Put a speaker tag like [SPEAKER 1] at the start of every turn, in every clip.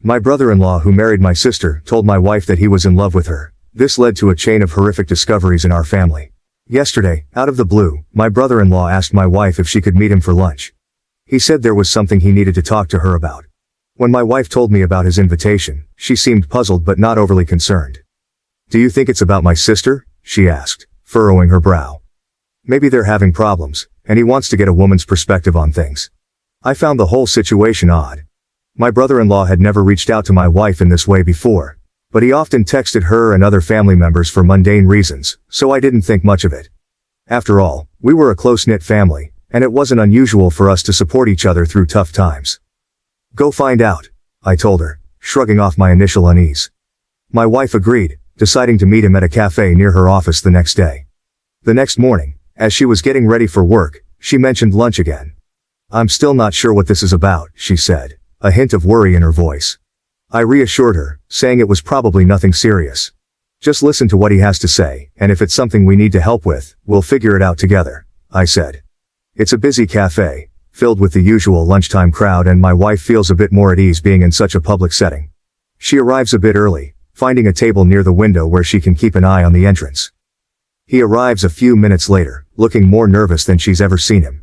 [SPEAKER 1] My brother-in-law who married my sister told my wife that he was in love with her. This led to a chain of horrific discoveries in our family. Yesterday, out of the blue, my brother-in-law asked my wife if she could meet him for lunch. He said there was something he needed to talk to her about. When my wife told me about his invitation, she seemed puzzled but not overly concerned. "Do you think it's about my sister?" she asked, furrowing her brow. "Maybe they're having problems, and he wants to get a woman's perspective on things." I found the whole situation odd. My brother-in-law had never reached out to my wife in this way before, but he often texted her and other family members for mundane reasons, so I didn't think much of it. After all, we were a close-knit family, and it wasn't unusual for us to support each other through tough times. "Go find out," I told her, shrugging off my initial unease. My wife agreed, deciding to meet him at a cafe near her office the next day. The next morning, as she was getting ready for work, she mentioned lunch again. "I'm still not sure what this is about," she said, a hint of worry in her voice. I reassured her, saying it was probably nothing serious. "Just listen to what he has to say, and if it's something we need to help with, we'll figure it out together," I said. It's a busy cafe, filled with the usual lunchtime crowd, and my wife feels a bit more at ease being in such a public setting. She arrives a bit early, finding a table near the window where she can keep an eye on the entrance. He arrives a few minutes later, looking more nervous than she's ever seen him.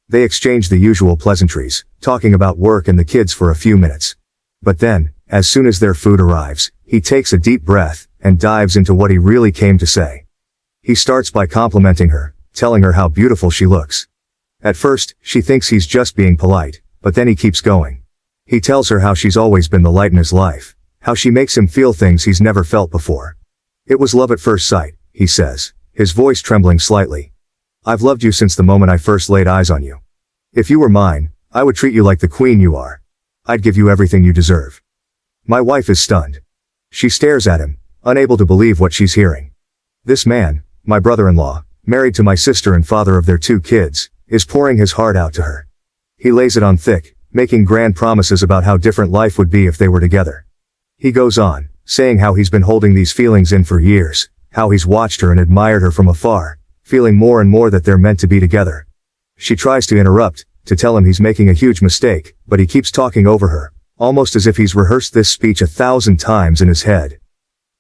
[SPEAKER 1] They exchange the usual pleasantries, talking about work and the kids for a few minutes. But then, as soon as their food arrives, he takes a deep breath and dives into what he really came to say. He starts by complimenting her, telling her how beautiful she looks. At first, she thinks he's just being polite, but then he keeps going. He tells her how she's always been the light in his life, how she makes him feel things he's never felt before. "It was love at first sight," he says, his voice trembling slightly. "I've loved you since the moment I first laid eyes on you. If you were mine, I would treat you like the queen you are. I'd give you everything you deserve." My wife is stunned. She stares at him, unable to believe what she's hearing. This man, my brother-in-law, married to my sister and father of their 2 kids, is pouring his heart out to her. He lays it on thick, making grand promises about how different life would be if they were together. He goes on, saying how he's been holding these feelings in for years, how he's watched her and admired her from afar, feeling more and more that they're meant to be together. She tries to interrupt, to tell him he's making a huge mistake, but he keeps talking over her, almost as if he's rehearsed this speech 1,000 times in his head.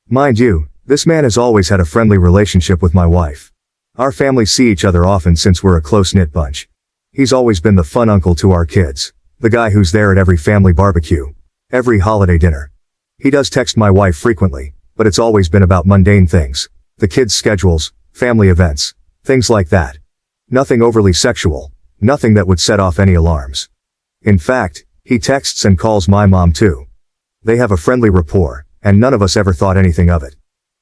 [SPEAKER 1] Mind you, this man has always had a friendly relationship with my wife. Our families see each other often since we're a close-knit bunch. He's always been the fun uncle to our kids, the guy who's there at every family barbecue, every holiday dinner. He does text my wife frequently, but it's always been about mundane things, the kids' schedules, family events, things like that. Nothing overly sexual, nothing that would set off any alarms. In fact, he texts and calls my mom too. They have a friendly rapport, and none of us ever thought anything of it.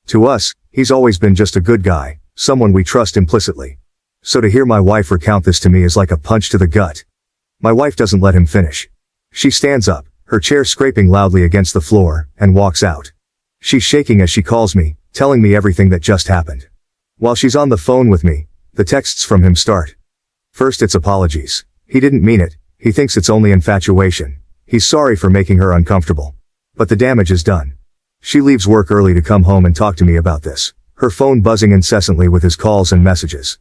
[SPEAKER 1] To us, he's always been just a good guy, someone we trust implicitly. So to hear my wife recount this to me is like a punch to the gut. My wife doesn't let him finish. She stands up, her chair scraping loudly against the floor, and walks out. She's shaking as she calls me, telling me everything that just happened. While she's on the phone with me, the texts from him start. First it's apologies. He didn't mean it. He thinks it's only infatuation. He's sorry for making her uncomfortable. But the damage is done. She leaves work early to come home and talk to me about this, her phone buzzing incessantly with his calls and messages.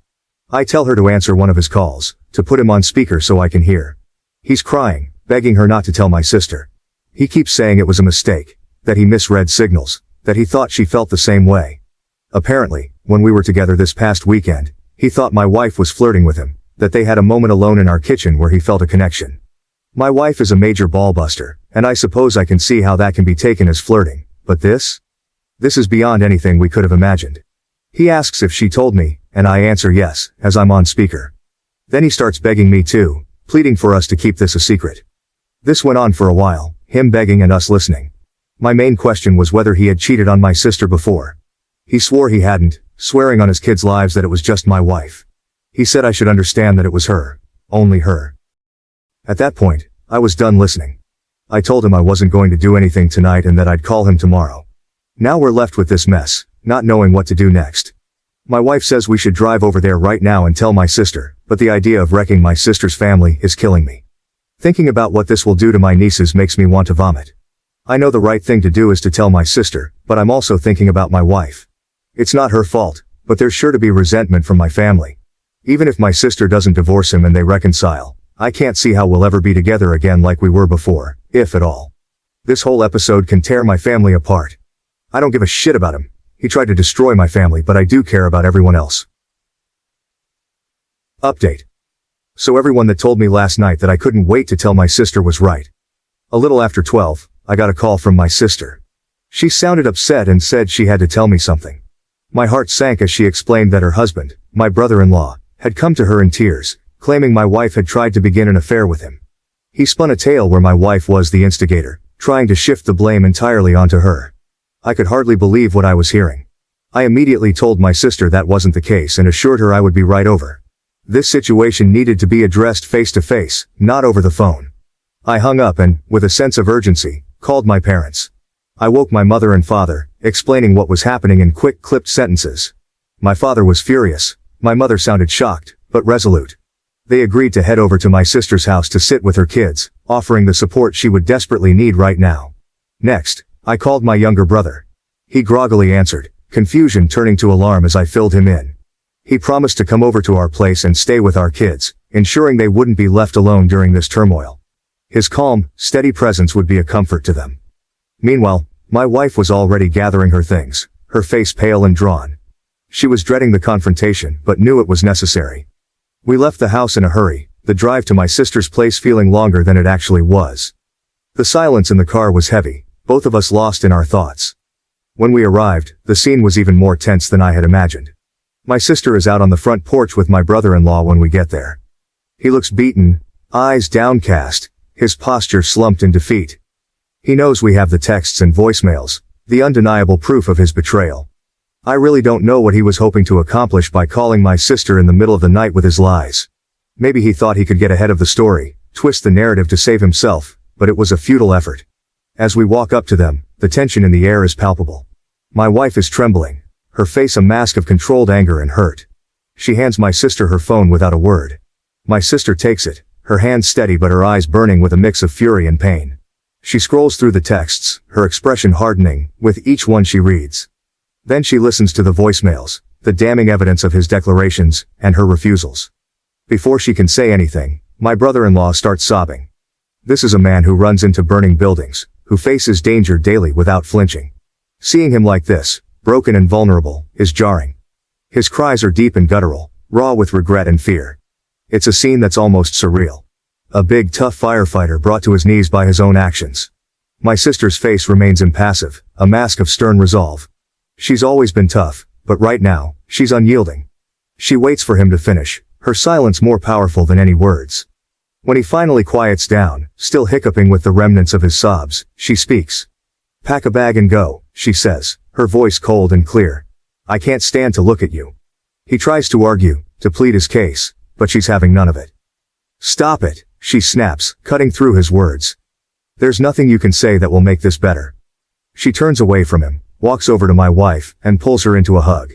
[SPEAKER 1] I tell her to answer one of his calls, to put him on speaker so I can hear. He's crying, begging her not to tell my sister. He keeps saying it was a mistake, that he misread signals, that he thought she felt the same way. Apparently, when we were together this past weekend, he thought my wife was flirting with him, that they had a moment alone in our kitchen where he felt a connection. My wife is a major ballbuster, and I suppose I can see how that can be taken as flirting, but this is beyond anything we could have imagined. He asks if she told me, and I answer yes, as I'm on speaker. Then he starts begging me too, pleading for us to keep this a secret. This went on for a while, him begging and us listening. My main question was whether he had cheated on my sister before. He swore he hadn't, swearing on his kids' lives that it was just my wife. He said I should understand that it was her, only her. At that point, I was done listening. I told him I wasn't going to do anything tonight and that I'd call him tomorrow. Now we're left with this mess, not knowing what to do next. My wife says we should drive over there right now and tell my sister, but the idea of wrecking my sister's family is killing me. Thinking about what this will do to my nieces makes me want to vomit. I know the right thing to do is to tell my sister, but I'm also thinking about my wife. It's not her fault, but there's sure to be resentment from my family. Even if my sister doesn't divorce him and they reconcile, I can't see how we'll ever be together again like we were before, if at all. This whole episode can tear my family apart. I don't give a shit about him. He tried to destroy my family, but I do care about everyone else. Update. So everyone that told me last night that I couldn't wait to tell my sister was right. A little after 12, I got a call from my sister. She sounded upset and said she had to tell me something. My heart sank as she explained that her husband, my brother-in-law, had come to her in tears, claiming my wife had tried to begin an affair with him. He spun a tale where my wife was the instigator, trying to shift the blame entirely onto her. I could hardly believe what I was hearing. I immediately told my sister that wasn't the case and assured her I would be right over. This situation needed to be addressed face to face, not over the phone. I hung up and, with a sense of urgency, called my parents. I woke my mother and father, explaining what was happening in quick clipped sentences. My father was furious. My mother sounded shocked, but resolute. They agreed to head over to my sister's house to sit with her kids, offering the support she would desperately need right now. Next, I called my younger brother. He groggily answered, confusion turning to alarm as I filled him in. He promised to come over to our place and stay with our kids, ensuring they wouldn't be left alone during this turmoil. His calm, steady presence would be a comfort to them. Meanwhile, my wife was already gathering her things, her face pale and drawn. She was dreading the confrontation, but knew it was necessary. We left the house in a hurry, the drive to my sister's place feeling longer than it actually was. The silence in the car was heavy, both of us lost in our thoughts. When we arrived, the scene was even more tense than I had imagined. My sister is out on the front porch with my brother-in-law when we get there. He looks beaten, eyes downcast, his posture slumped in defeat. He knows we have the texts and voicemails, the undeniable proof of his betrayal. I really don't know what he was hoping to accomplish by calling my sister in the middle of the night with his lies. Maybe he thought he could get ahead of the story, twist the narrative to save himself, but it was a futile effort. As we walk up to them, the tension in the air is palpable. My wife is trembling, her face a mask of controlled anger and hurt. She hands my sister her phone without a word. My sister takes it, her hands steady but her eyes burning with a mix of fury and pain. She scrolls through the texts, her expression hardening, with each one she reads. Then she listens to the voicemails, the damning evidence of his declarations, and her refusals. Before she can say anything, my brother-in-law starts sobbing. This is a man who runs into burning buildings, who faces danger daily without flinching. Seeing him like this, broken and vulnerable, is jarring. His cries are deep and guttural, raw with regret and fear. It's a scene that's almost surreal. A big tough firefighter brought to his knees by his own actions. My sister's face remains impassive, a mask of stern resolve. She's always been tough, but right now, she's unyielding. She waits for him to finish, her silence more powerful than any words. When he finally quiets down, still hiccuping with the remnants of his sobs, she speaks. Pack a bag and go, she says, her voice cold and clear. I can't stand to look at you. He tries to argue, to plead his case, but she's having none of it. Stop it, she snaps, cutting through his words. There's nothing you can say that will make this better. She turns away from him, walks over to my wife, and pulls her into a hug.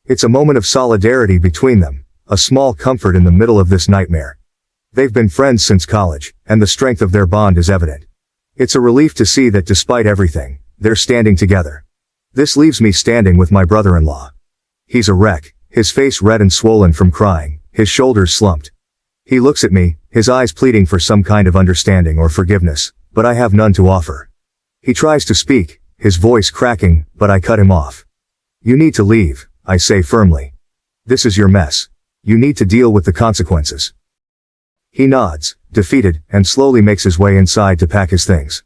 [SPEAKER 1] It's a moment of solidarity between them, a small comfort in the middle of this nightmare. They've been friends since college, and the strength of their bond is evident. It's a relief to see that despite everything, they're standing together. This leaves me standing with my brother-in-law. He's a wreck, his face red and swollen from crying, his shoulders slumped. He looks at me, his eyes pleading for some kind of understanding or forgiveness, but I have none to offer. He tries to speak, his voice cracking, but I cut him off. You need to leave, I say firmly. This is your mess. You need to deal with the consequences. He nods, defeated, and slowly makes his way inside to pack his things.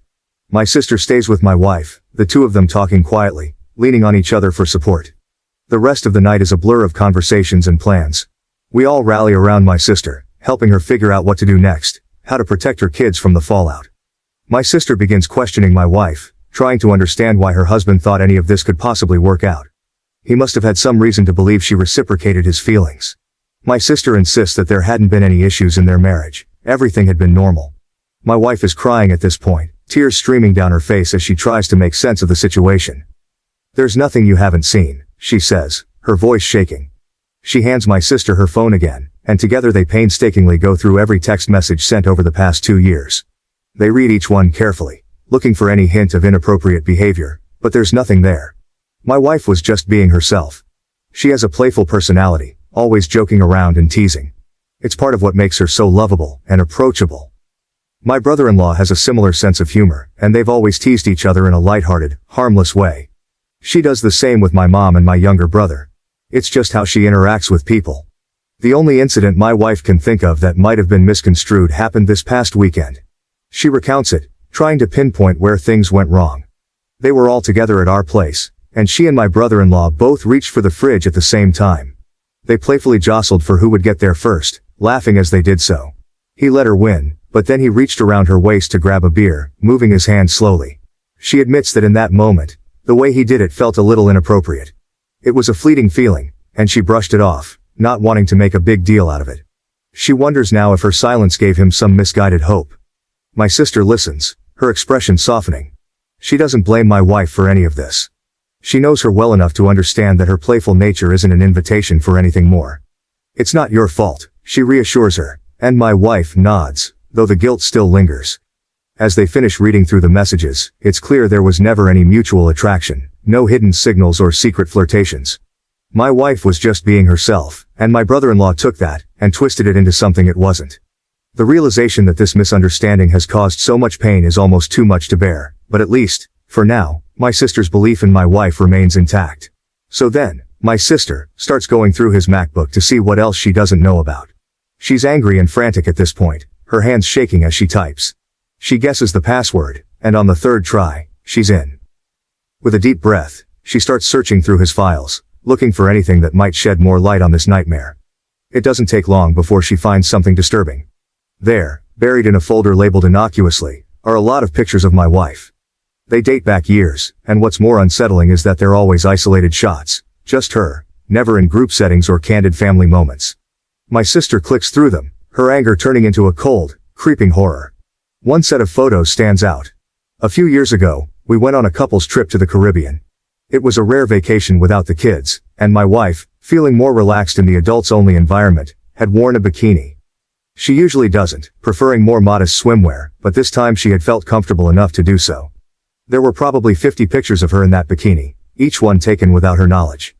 [SPEAKER 1] My sister stays with my wife, the two of them talking quietly, leaning on each other for support. The rest of the night is a blur of conversations and plans. We all rally around my sister, helping her figure out what to do next, how to protect her kids from the fallout. My sister begins questioning my wife, trying to understand why her husband thought any of this could possibly work out. He must have had some reason to believe she reciprocated his feelings. My sister insists that there hadn't been any issues in their marriage, everything had been normal. My wife is crying at this point, tears streaming down her face as she tries to make sense of the situation. There's nothing you haven't seen, she says, her voice shaking. She hands my sister her phone again, and together they painstakingly go through every text message sent over the past 2 years. They read each one carefully, looking for any hint of inappropriate behavior, but there's nothing there. My wife was just being herself. She has a playful personality, always joking around and teasing. It's part of what makes her so lovable and approachable. My brother-in-law has a similar sense of humor, and they've always teased each other in a lighthearted, harmless way. She does the same with my mom and my younger brother. It's just how she interacts with people. The only incident my wife can think of that might have been misconstrued happened this past weekend. She recounts it, trying to pinpoint where things went wrong. They were all together at our place, and she and my brother-in-law both reached for the fridge at the same time. They playfully jostled for who would get there first, laughing as they did so. He let her win, but then he reached around her waist to grab a beer, moving his hand slowly. She admits that in that moment, the way he did it felt a little inappropriate. It was a fleeting feeling, and she brushed it off, not wanting to make a big deal out of it. She wonders now if her silence gave him some misguided hope. My sister listens, her expression softening. She doesn't blame my wife for any of this. She knows her well enough to understand that her playful nature isn't an invitation for anything more. It's not your fault, she reassures her, and my wife nods, though the guilt still lingers. As they finish reading through the messages, it's clear there was never any mutual attraction, no hidden signals or secret flirtations. My wife was just being herself, and my brother-in-law took that, and twisted it into something it wasn't. The realization that this misunderstanding has caused so much pain is almost too much to bear, but at least, for now, my sister's belief in my wife remains intact. So then, my sister starts going through his MacBook to see what else she doesn't know about. She's angry and frantic at this point, her hands shaking as she types. She guesses the password, and on the third try, she's in. With a deep breath, she starts searching through his files, looking for anything that might shed more light on this nightmare. It doesn't take long before she finds something disturbing. There, buried in a folder labeled innocuously, are a lot of pictures of my wife. They date back years, and what's more unsettling is that they're always isolated shots, just her, never in group settings or candid family moments. My sister clicks through them, her anger turning into a cold, creeping horror. One set of photos stands out. A few years ago, we went on a couple's trip to the Caribbean. It was a rare vacation without the kids, and my wife, feeling more relaxed in the adults-only environment, had worn a bikini. She usually doesn't, preferring more modest swimwear, but this time she had felt comfortable enough to do so. There were probably 50 pictures of her in that bikini, each one taken without her knowledge.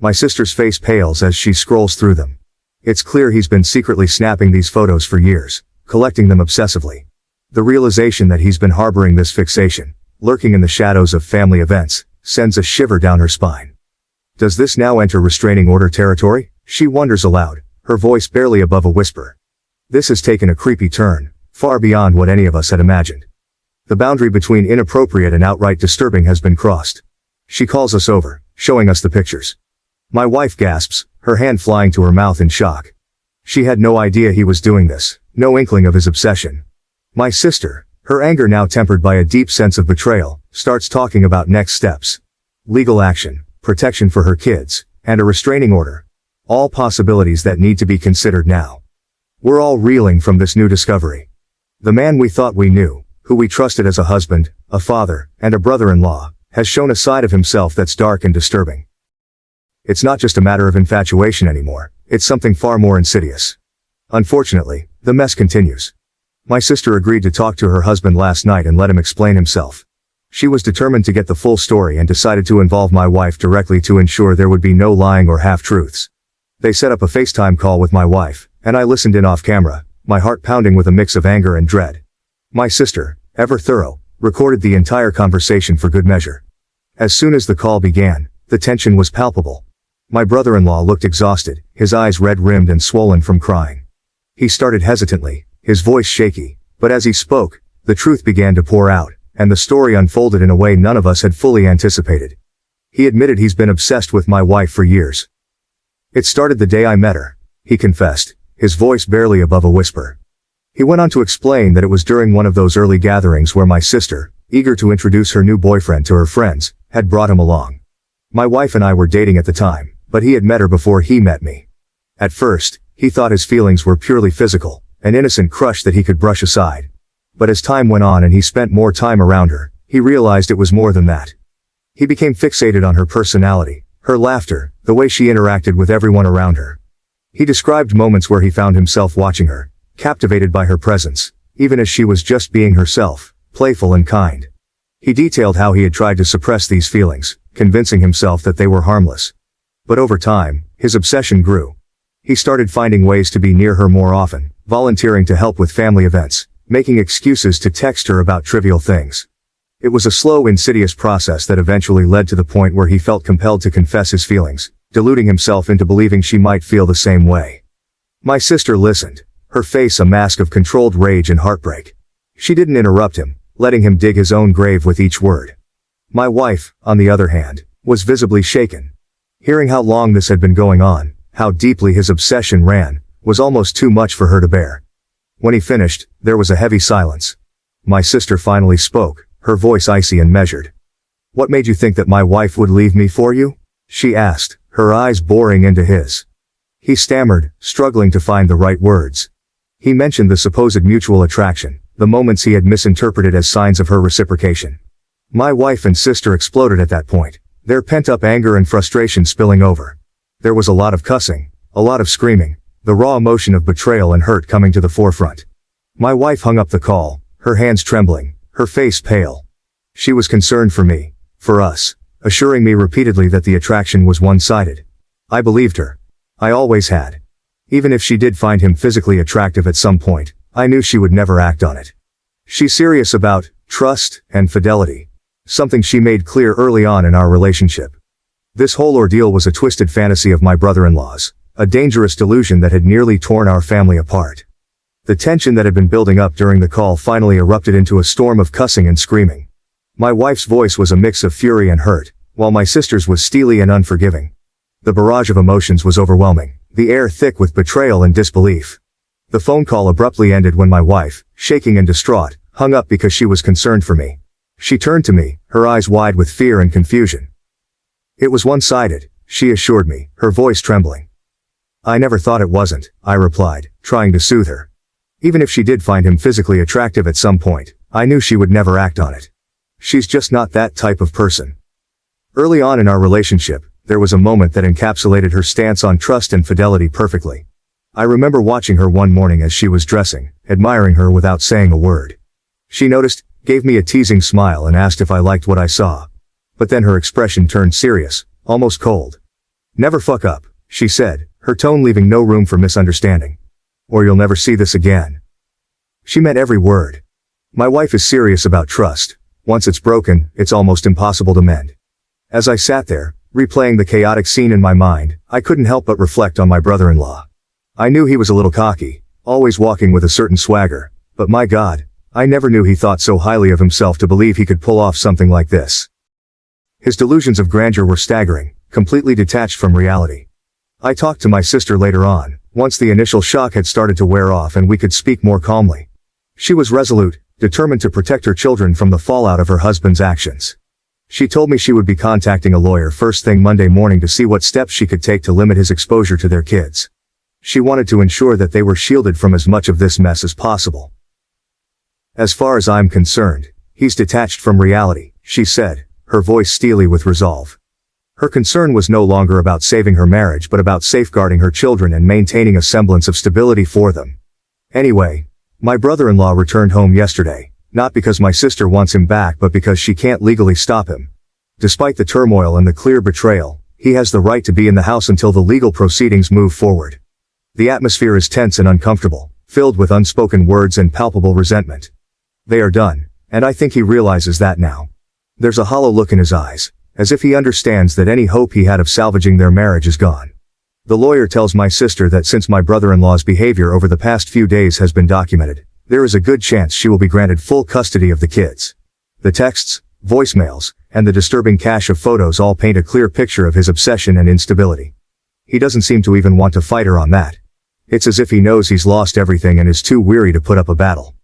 [SPEAKER 1] My sister's face pales as she scrolls through them. It's clear he's been secretly snapping these photos for years, collecting them obsessively. The realization that he's been harboring this fixation, lurking in the shadows of family events, sends a shiver down her spine. Does this now enter restraining order territory? She wonders aloud, her voice barely above a whisper. This has taken a creepy turn, far beyond what any of us had imagined. The boundary between inappropriate and outright disturbing has been crossed. She calls us over, showing us the pictures. My wife gasps, her hand flying to her mouth in shock. She had no idea he was doing this, no inkling of his obsession. My sister, her anger now tempered by a deep sense of betrayal, starts talking about next steps. Legal action, protection for her kids, and a restraining order. All possibilities that need to be considered now. We're all reeling from this new discovery. The man we thought we knew, who we trusted as a husband, a father, and a brother-in-law, has shown a side of himself that's dark and disturbing. It's not just a matter of infatuation anymore, it's something far more insidious. Unfortunately, the mess continues. My sister agreed to talk to her husband last night and let him explain himself. She was determined to get the full story and decided to involve my wife directly to ensure there would be no lying or half-truths. They set up a FaceTime call with my wife, and I listened in off camera, my heart pounding with a mix of anger and dread. My sister, ever thorough, recorded the entire conversation for good measure. As soon as the call began, the tension was palpable. My brother-in-law looked exhausted, his eyes red-rimmed and swollen from crying. He started hesitantly, his voice shaky, but as he spoke, the truth began to pour out, and the story unfolded in a way none of us had fully anticipated. He admitted he's been obsessed with my wife for years. It started the day I met her, he confessed, his voice barely above a whisper. He went on to explain that it was during one of those early gatherings where my sister, eager to introduce her new boyfriend to her friends, had brought him along. My wife and I were dating at the time, but he had met her before he met me. At first, he thought his feelings were purely physical, an innocent crush that he could brush aside. But as time went on and he spent more time around her, he realized it was more than that. He became fixated on her personality, her laughter, the way she interacted with everyone around her. He described moments where he found himself watching her, captivated by her presence, even as she was just being herself, playful and kind. He detailed how he had tried to suppress these feelings, convincing himself that they were harmless. But over time, his obsession grew. He started finding ways to be near her more often, volunteering to help with family events, making excuses to text her about trivial things. It was a slow, insidious process that eventually led to the point where he felt compelled to confess his feelings, deluding himself into believing she might feel the same way. My sister listened, her face a mask of controlled rage and heartbreak. She didn't interrupt him, letting him dig his own grave with each word. My wife, on the other hand, was visibly shaken. Hearing how long this had been going on, how deeply his obsession ran, was almost too much for her to bear. When he finished, there was a heavy silence. My sister finally spoke, her voice icy and measured. "What made you think that my wife would leave me for you?" she asked, her eyes boring into his. He stammered, struggling to find the right words. He mentioned the supposed mutual attraction, the moments he had misinterpreted as signs of her reciprocation. My wife and sister exploded at that point, their pent-up anger and frustration spilling over. There was a lot of cussing, a lot of screaming, the raw emotion of betrayal and hurt coming to the forefront. My wife hung up the call, her hands trembling, her face pale. She was concerned for me, for us, assuring me repeatedly that the attraction was one-sided. I believed her. I always had. Even if she did find him physically attractive at some point, I knew she would never act on it. She's serious about trust and fidelity. Something she made clear early on in our relationship. This whole ordeal was a twisted fantasy of my brother-in-law's, a dangerous delusion that had nearly torn our family apart. The tension that had been building up during the call finally erupted into a storm of cussing and screaming. My wife's voice was a mix of fury and hurt, while my sister's was steely and unforgiving. The barrage of emotions was overwhelming, the air thick with betrayal and disbelief. The phone call abruptly ended when my wife, shaking and distraught, hung up because she was concerned for me. She turned to me, her eyes wide with fear and confusion. "It was one-sided," she assured me, her voice trembling. "I never thought it wasn't," I replied, trying to soothe her. Even if she did find him physically attractive at some point, I knew she would never act on it. She's just not that type of person. Early on in our relationship, there was a moment that encapsulated her stance on trust and fidelity perfectly. I remember watching her one morning as she was dressing, admiring her without saying a word. She noticed, gave me a teasing smile and asked if I liked what I saw. But then her expression turned serious, almost cold. "Never fuck up," she said, her tone leaving no room for misunderstanding. "Or you'll never see this again." She meant every word. My wife is serious about trust. Once it's broken, it's almost impossible to mend. As I sat there, replaying the chaotic scene in my mind, I couldn't help but reflect on my brother-in-law. I knew he was a little cocky, always walking with a certain swagger, but my God, I never knew he thought so highly of himself to believe he could pull off something like this. His delusions of grandeur were staggering, completely detached from reality. I talked to my sister later on, once the initial shock had started to wear off and we could speak more calmly. She was resolute, determined to protect her children from the fallout of her husband's actions. She told me she would be contacting a lawyer first thing Monday morning to see what steps she could take to limit his exposure to their kids. She wanted to ensure that they were shielded from as much of this mess as possible. "As far as I'm concerned, he's detached from reality," she said, her voice steely with resolve. Her concern was no longer about saving her marriage but about safeguarding her children and maintaining a semblance of stability for them. Anyway, my brother-in-law returned home yesterday, not because my sister wants him back but because she can't legally stop him. Despite the turmoil and the clear betrayal, he has the right to be in the house until the legal proceedings move forward. The atmosphere is tense and uncomfortable, filled with unspoken words and palpable resentment. They are done, and I think he realizes that now. There's a hollow look in his eyes, as if he understands that any hope he had of salvaging their marriage is gone. The lawyer tells my sister that since my brother-in-law's behavior over the past few days has been documented, there is a good chance she will be granted full custody of the kids. The texts, voicemails, and the disturbing cache of photos all paint a clear picture of his obsession and instability. He doesn't seem to even want to fight her on that. It's as if he knows he's lost everything and is too weary to put up a battle.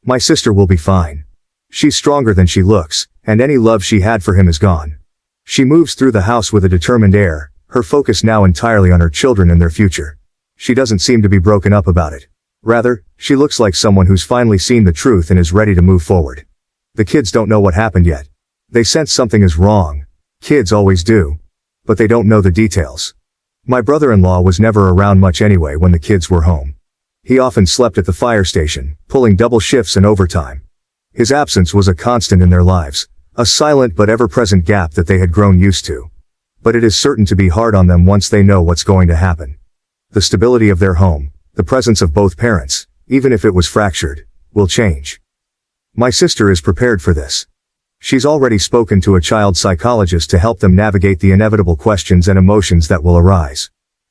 [SPEAKER 1] My sister will be fine. She's stronger than she looks, and any love she had for him is gone. She moves through the house with a determined air, her focus now entirely on her children and their future. She doesn't seem to be broken up about it. Rather, she looks like someone who's finally seen the truth and is ready to move forward. The kids don't know what happened yet. They sense something is wrong. Kids always do. But they don't know the details. My brother-in-law was never around much anyway when the kids were home. He often slept at the fire station, pulling double shifts and overtime. His absence was a constant in their lives, a silent but ever-present gap that they had grown used to. But it is certain to be hard on them once they know what's going to happen. The stability of their home, the presence of both parents, even if it was fractured, will change. My sister is prepared for this. She's already spoken to a child psychologist to help them navigate the inevitable questions and emotions that will arise.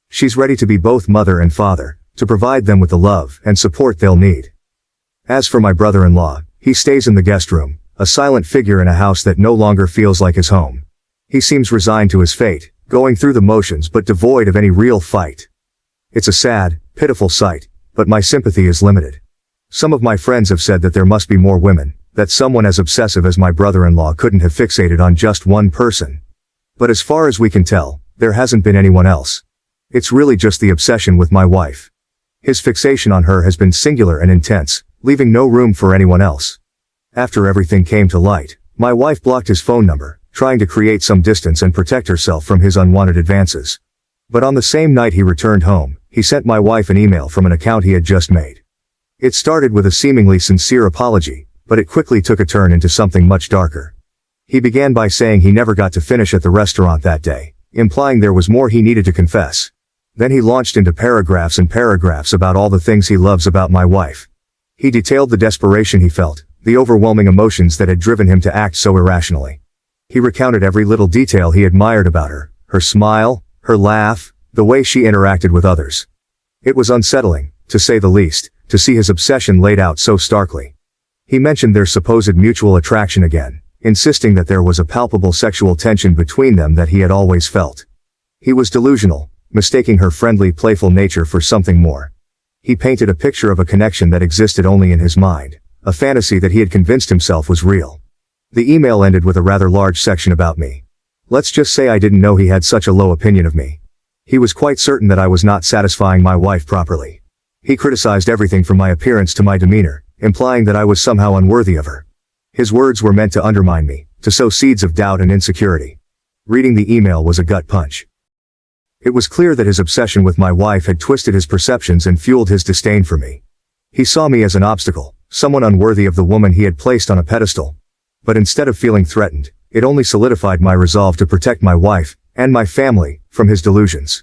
[SPEAKER 1] She's ready to be both mother and father, to provide them with the love and support they'll need. As for my brother-in-law, he stays in the guest room, a silent figure in a house that no longer feels like his home. He seems resigned to his fate, going through the motions but devoid of any real fight. It's a sad, pitiful sight, but my sympathy is limited. Some of my friends have said that there must be more women, that someone as obsessive as my brother-in-law couldn't have fixated on just one person. But as far as we can tell, there hasn't been anyone else. It's really just the obsession with my wife. His fixation on her has been singular and intense, leaving no room for anyone else. After everything came to light, my wife blocked his phone number, trying to create some distance and protect herself from his unwanted advances. But on the same night he returned home, he sent my wife an email from an account he had just made. It started with a seemingly sincere apology, but it quickly took a turn into something much darker. He began by saying he never got to finish at the restaurant that day, implying there was more he needed to confess. Then he launched into paragraphs and paragraphs about all the things he loves about my wife. He detailed the desperation he felt, the overwhelming emotions that had driven him to act so irrationally. He recounted every little detail he admired about her, her smile, her laugh, the way she interacted with others. It was unsettling, to say the least, to see his obsession laid out so starkly. He mentioned their supposed mutual attraction again, insisting that there was a palpable sexual tension between them that he had always felt. He was delusional, mistaking her friendly, playful nature for something more. He painted a picture of a connection that existed only in his mind, a fantasy that he had convinced himself was real. The email ended with a rather large section about me. Let's just say I didn't know he had such a low opinion of me. He was quite certain that I was not satisfying my wife properly. He criticized everything from my appearance to my demeanor, implying that I was somehow unworthy of her. His words were meant to undermine me, to sow seeds of doubt and insecurity. Reading the email was a gut punch. It was clear that his obsession with my wife had twisted his perceptions and fueled his disdain for me. He saw me as an obstacle, someone unworthy of the woman he had placed on a pedestal. But instead of feeling threatened, it only solidified my resolve to protect my wife, and my family, from his delusions.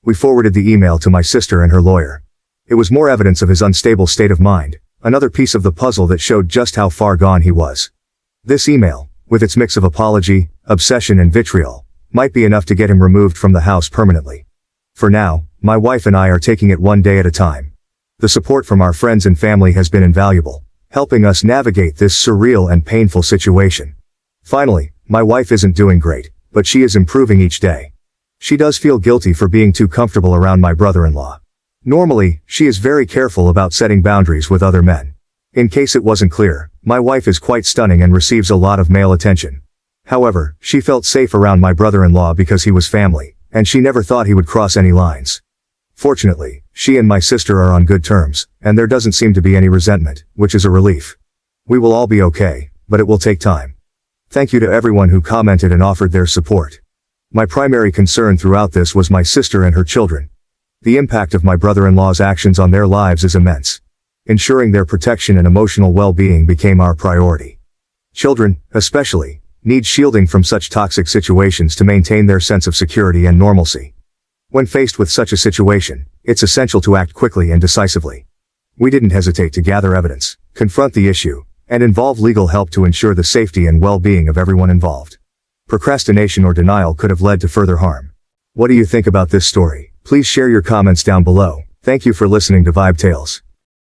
[SPEAKER 1] We forwarded the email to my sister and her lawyer. It was more evidence of his unstable state of mind, another piece of the puzzle that showed just how far gone he was. This email, with its mix of apology, obsession and vitriol, might be enough to get him removed from the house permanently. For now, my wife and I are taking it one day at a time. The support from our friends and family has been invaluable, helping us navigate this surreal and painful situation. Finally, my wife isn't doing great, but she is improving each day. She does feel guilty for being too comfortable around my brother-in-law. Normally, she is very careful about setting boundaries with other men. In case it wasn't clear, my wife is quite stunning and receives a lot of male attention. However, she felt safe around my brother-in-law because he was family, and she never thought he would cross any lines. Fortunately, she and my sister are on good terms, and there doesn't seem to be any resentment, which is a relief. We will all be okay, but it will take time. Thank you to everyone who commented and offered their support. My primary concern throughout this was my sister and her children. The impact of my brother-in-law's actions on their lives is immense. Ensuring their protection and emotional well-being became our priority. Children, especially, need shielding from such toxic situations to maintain their sense of security and normalcy. When faced with such a situation, it's essential to act quickly and decisively. We didn't hesitate to gather evidence, confront the issue, and involve legal help to ensure the safety and well-being of everyone involved. Procrastination or denial could have led to further harm. What do you think about this story? Please share your comments down below. Thank you for listening to Vibe Tales.